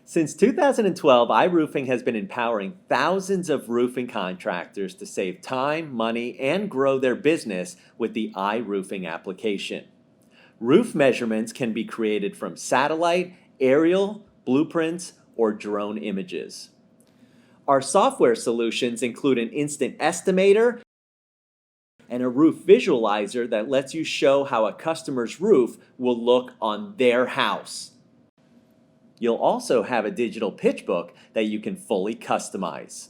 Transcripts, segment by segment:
Since 2012, iRoofing has been empowering thousands of roofing contractors to save time, money, and grow their business with the iRoofing application. Roof measurements can be created from satellite, aerial, blueprints, or drone images. Our software solutions include an instant estimator and a roof visualizer that lets you show how a customer's roof will look on their house. You'll also have a digital pitch book that you can fully customize.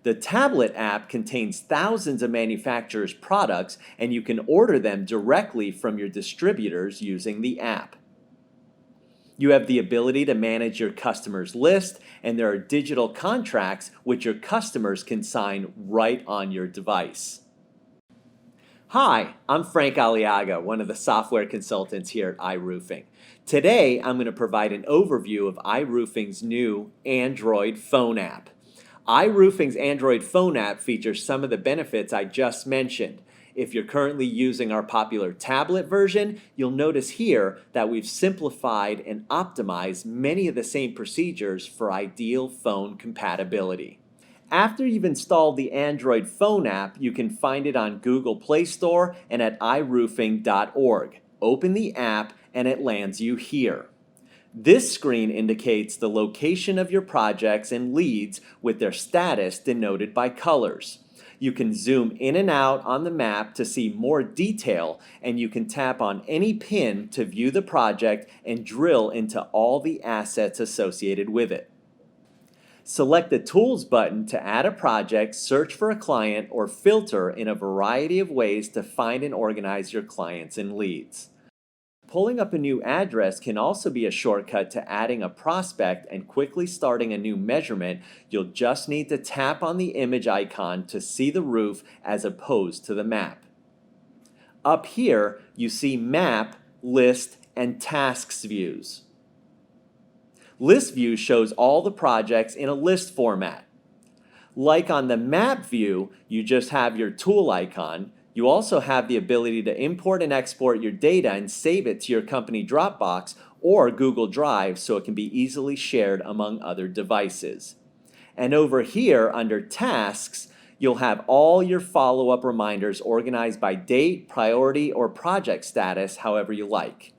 The tablet app contains thousands of manufacturers' products, and you can order them directly from your distributors using the app. You have the ability to manage your customers' list, and there are digital contracts which your customers can sign right on your device. Hi, I'm Frank Aliaga, one of the software consultants here at iRoofing. Today, I'm going to provide an overview of iRoofing's new Android phone app. iRoofing's Android phone app features some of the benefits I just mentioned. If you're currently using our popular tablet version, you'll notice here that we've simplified and optimized many of the same procedures for ideal phone compatibility. After you've installed the Android phone app, you can find it on Google PlayStore and at iRoofing.org. Open the app and it lands you here. This screen indicates the location of your projects and leads with their status denoted by colors. You can zoom in and out on the map to see more detail, and you can tap on any pin to view the project and drill into all the assets associated with it. Select the Tools button to add a project, search for a client, or filter in a variety of ways to find and organize your clients and leads. Pulling up a new address can also be a shortcut to adding a prospect and quickly starting a new measurement. You'll just need to tap on the image icon to see the roof as opposed to the map. Up here, you see Map, List, and Tasks views. List view shows all the projects in a list format. Like on the map view, you just have your tool icon. You also have the ability to import and export your data and save it to your company Dropbox or Google Drive so it can be easily shared among other devices. And over here under Tasks, you'll have all your follow-up reminders organized by date, priority, or project status, however you like.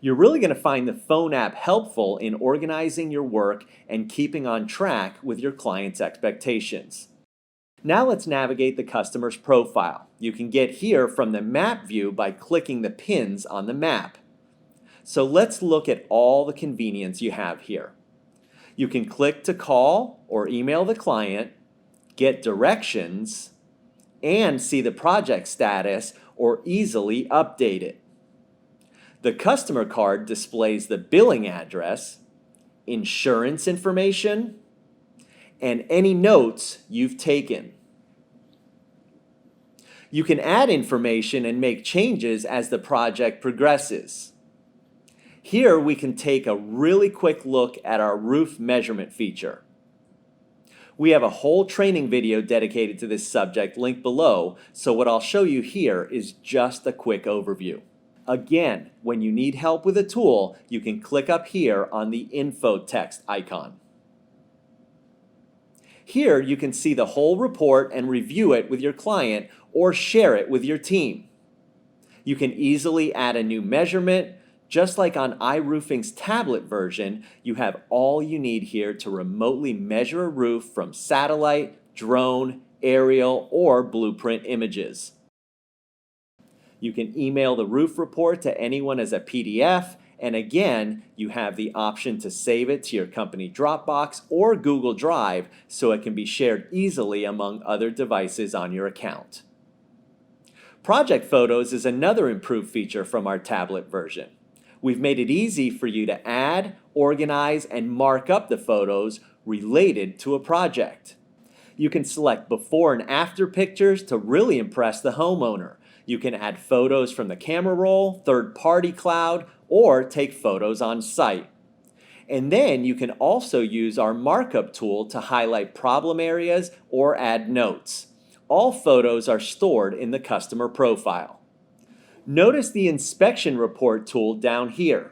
You're really going to find the phone app helpful in organizing your work and keeping on track with your client's expectations. Now let's navigate the customer's profile. You can get here from the map view by clicking the pins on the map. So let's look at all the convenience you have here. You can click to call or email the client, get directions, and see the project status or easily update it. The customer card displays the billing address, insurance information, and any notes you've taken. You can add information and make changes as the project progresses. Here we can take a really quick look at our roof measurement feature. We have a whole training video dedicated to this subject linked below, so what I'll show you here is just a quick overview. Again, when you need help with a tool, you can click up here on the info text icon. Here you can see the whole report and review it with your client or share it with your team. You can easily add a new measurement. Just like on iRoofing's tablet version, you have all you need here to remotely measure a roof from satellite, drone, aerial, or blueprint images. You can email the roof report to anyone as a PDF, and again, you have the option to save it to your company Dropbox or Google Drive so it can be shared easily among other devices on your account. Project Photos is another improved feature from our tablet version. We've made it easy for you to add, organize, and mark up the photos related to a project. You can select before and after pictures to really impress the homeowner. You can add photos from the camera roll, third-party cloud, or take photos on site. And then you can also use our markup tool to highlight problem areas or add notes. All photos are stored in the customer profile. Notice the inspection report tool down here.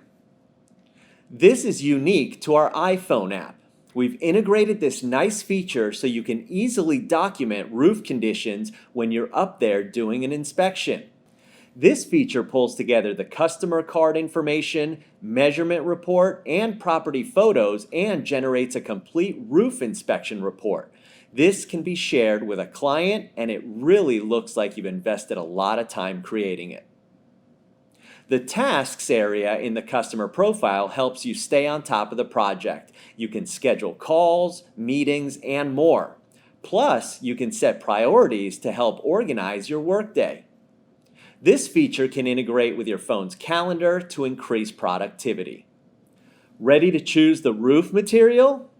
This is unique to our iPhone app. We've integrated this nice feature so you can easily document roof conditions when you're up there doing an inspection. This feature pulls together the customer card information, measurement report, and property photos and generates a complete roof inspection report. This can be shared with a client and it really looks like you've invested a lot of time creating it. The tasks area in the customer profile helps you stay on top of the project. You can schedule calls, meetings, and more. Plus, you can set priorities to help organize your workday. This feature can integrate with your phone's calendar to increase productivity. Ready to choose the roof material?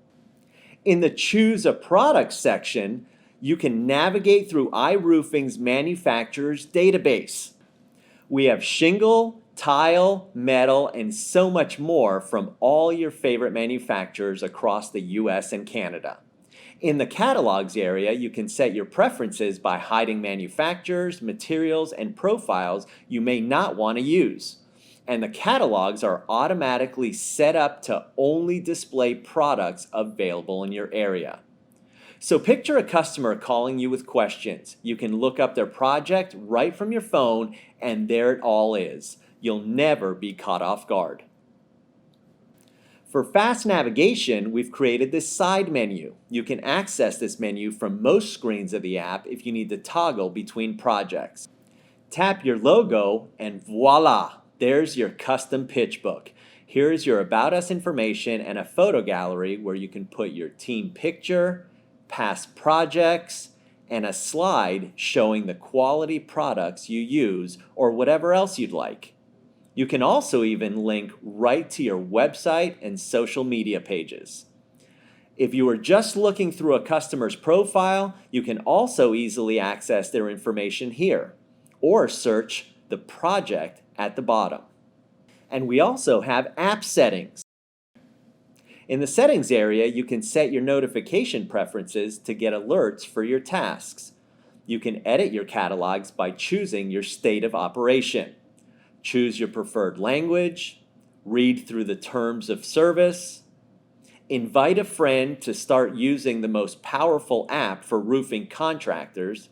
In the Choose a Product section, you can navigate through iRoofing's manufacturer's database. We have shingle, tile, metal, and so much more from all your favorite manufacturers across the US and Canada. In the catalogs area, you can set your preferences by hiding manufacturers, materials, and profiles you may not want to use. And the catalogs are automatically set up to only display products available in your area. So picture a customer calling you with questions. You can look up their project right from your phone, and there it all is. You'll never be caught off guard. For fast navigation, we've created this side menu. You can access this menu from most screens of the app if you need to toggle between projects. Tap your logo and voila, there's your custom pitch book. Here is your About Us information and a photo gallery where you can put your team picture, past projects, and a slide showing the quality products you use or whatever else you'd like. You can also even link right to your website and social media pages. If you are just looking through a customer's profile, you can also easily access their information here, or search the project at the bottom. And we also have app settings. In the settings area, you can set your notification preferences to get alerts for your tasks. You can edit your catalogs by choosing your state of operation. Choose your preferred language, read through the terms of service, invite a friend to start using the most powerful app for roofing contractors,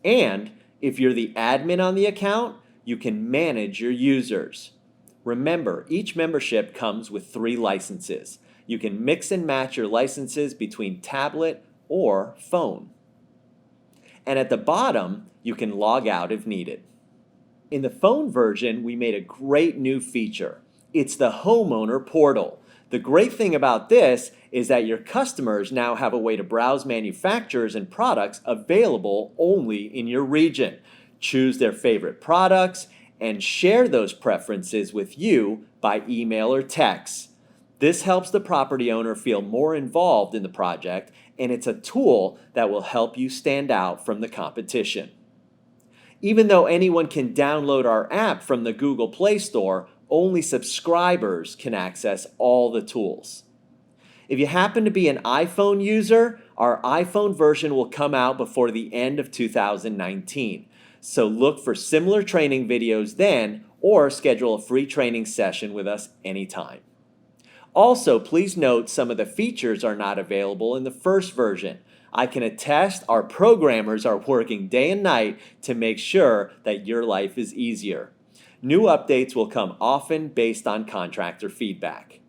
and if you're the admin on the account, you can manage your users. Remember, each membership comes with 3 licenses. You can mix and match your licenses between tablet or phone. And at the bottom, you can log out if needed. In the phone version, we made a great new feature. It's the homeowner portal. The great thing about this is that your customers now have a way to browse manufacturers and products available only in your region. Choose their favorite products and share those preferences with you by email or text. This helps the property owner feel more involved in the project, and it's a tool that will help you stand out from the competition. Even though anyone can download our app from the Google PlayStore, only subscribers can access all the tools. If you happen to be an iPhone user, our iPhone version will come out before the end of 2019. So look for similar training videos then, or schedule a free training session with us anytime. Also, please note some of the features are not available in the first version. I can attest our programmers are working day and night to make sure that your life is easier. New updates will come often based on contractor feedback.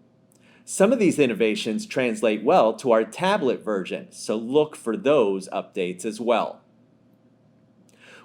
Some of these innovations translate well to our tablet version, so look for those updates as well.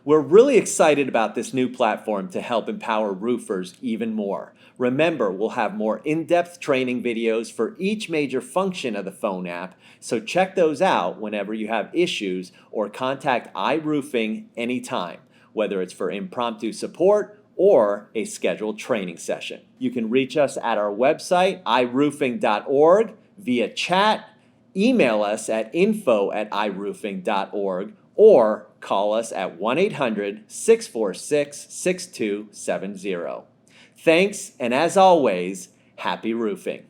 We're really excited about this new platform to help empower roofers even more. Remember, we'll have more in-depth training videos for each major function of the phone app, so check those out whenever you have issues or contact iRoofing anytime, whether it's for impromptu support or a scheduled training session. You can reach us at our website, iRoofing.org, via chat, email us at info@iRoofing.org, or call us at 1-800-646-6270. Thanks, and as always, happy roofing.